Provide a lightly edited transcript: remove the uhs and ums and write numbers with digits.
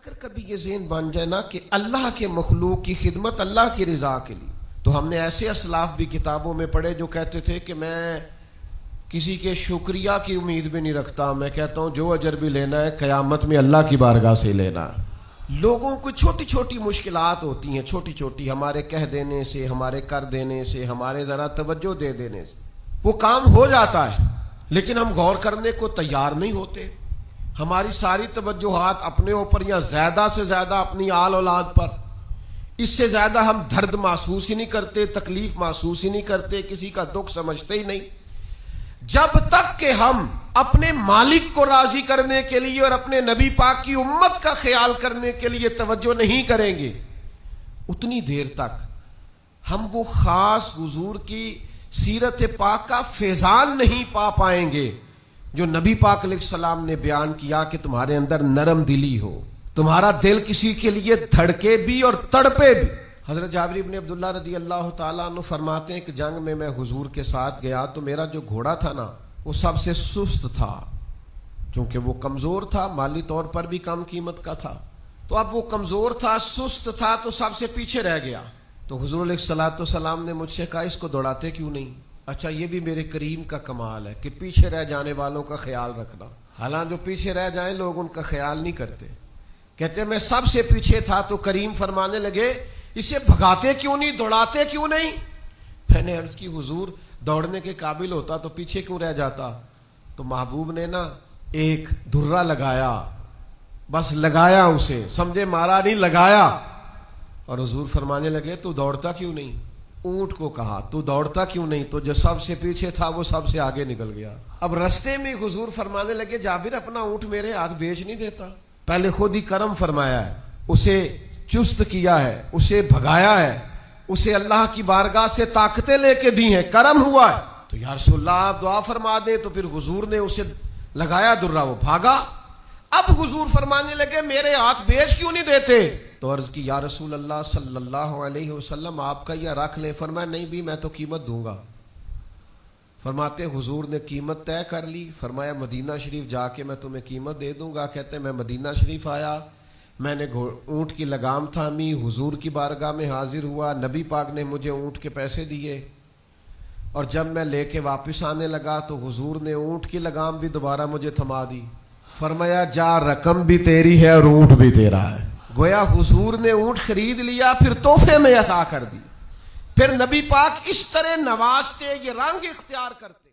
اگر کبھی یہ ذہن بن جائے نا کہ اللہ کے مخلوق کی خدمت اللہ کی رضا کے لیے، تو ہم نے ایسے اسلاف بھی کتابوں میں پڑھے جو کہتے تھے کہ میں کسی کے شکریہ کی امید بھی نہیں رکھتا، میں کہتا ہوں جو اجر بھی لینا ہے قیامت میں اللہ کی بارگاہ سے لینا۔ لوگوں کو چھوٹی چھوٹی مشکلات ہوتی ہیں، چھوٹی چھوٹی، ہمارے کہہ دینے سے، ہمارے کر دینے سے، ہمارے ذرا توجہ دے دینے سے وہ کام ہو جاتا ہے، لیکن ہم غور کرنے کو تیار نہیں ہوتے۔ ہماری ساری توجہات اپنے اوپر یا زیادہ سے زیادہ اپنی آل اولاد پر، اس سے زیادہ ہم درد محسوس ہی نہیں کرتے، تکلیف محسوس ہی نہیں کرتے، کسی کا دکھ سمجھتے ہی نہیں۔ جب تک کہ ہم اپنے مالک کو راضی کرنے کے لیے اور اپنے نبی پاک کی امت کا خیال کرنے کے لیے توجہ نہیں کریں گے، اتنی دیر تک ہم وہ خاص حضور کی سیرت پاک کا فیضان نہیں پا پائیں گے جو نبی پاک علیہ السلام نے بیان کیا کہ تمہارے اندر نرم دلی ہو، تمہارا دل کسی کے لیے دھڑکے بھی اور تڑپے بھی۔ حضرت جابر بن عبداللہ رضی اللہ تعالیٰ عنہ فرماتے ہیں کہ جنگ میں حضور کے ساتھ گیا تو میرا جو گھوڑا تھا نا وہ سب سے سست تھا، چونکہ وہ کمزور تھا، مالی طور پر بھی کم قیمت کا تھا، تو اب وہ کمزور تھا، سست تھا، تو سب سے پیچھے رہ گیا۔ تو حضور علیہ الصلوۃ والسلام نے مجھ سے کہا اس کو دوڑاتے کیوں نہیں؟ اچھا، یہ بھی میرے کریم کا کمال ہے کہ پیچھے رہ جانے والوں کا خیال رکھنا۔ حالانکہ جو پیچھے رہ جائیں لوگ ان کا خیال نہیں کرتے، کہتے میں سب سے پیچھے تھا، تو کریم فرمانے لگے اسے بھگاتے کیوں نہیں، دوڑاتے کیوں نہیں؟ میں نے عرض کی حضور دوڑنے کے قابل ہوتا تو پیچھے کیوں رہ جاتا؟ تو محبوب نے نا ایک دھرا لگایا، بس لگایا، اسے سمجھے مارا نہیں، لگایا، اور حضور فرمانے لگے تو دوڑتا کیوں نہیں؟ اونٹ کو کہا تو دوڑتا کیوں نہیں؟ تو جو سب سے پیچھے تھا وہ سب سے آگے نکل گیا۔ اب رستے میں حضور فرمانے لگے جابر اپنا اونٹ میرے ہاتھ بیچ نہیں دیتا، پہلے خود ہی کرم فرمایا ہے، اسے چست کیا ہے، اسے بھگایا ہے، اسے اللہ کی بارگاہ سے طاقتیں لے کے دی ہیں، کرم ہوا ہے، تو یا رسول اللہ آپ دعا فرما دیں۔ تو پھر حضور نے اسے لگایا درہ، وہ بھاگا۔ اب حضور فرمانے لگے میرے ہاتھ بیچ کیوں نہیں دیتے؟ تو عرض کی یا رسول اللہ صلی اللہ علیہ وسلم آپ کا یہ رکھ لیں۔ فرمایا نہیں بھی میں تو قیمت دوں گا۔ فرماتے حضور نے قیمت طے کر لی، فرمایا مدینہ شریف جا کے میں تمہیں قیمت دے دوں گا۔ کہتے میں مدینہ شریف آیا، میں نے اونٹ کی لگام تھامی، حضور کی بارگاہ میں حاضر ہوا، نبی پاک نے مجھے اونٹ کے پیسے دیے، اور جب میں لے کے واپس آنے لگا تو حضور نے اونٹ کی لگام بھی دوبارہ مجھے تھما دی۔ فرمایا جا رقم بھی تیری ہے اور اونٹ بھی تیرا ہے۔ گویا حضور نے اونٹ خرید لیا، پھر تحفے میں عطا کر دی، پھر نبی پاک اس طرح نوازتے، یہ رنگ اختیار کرتے۔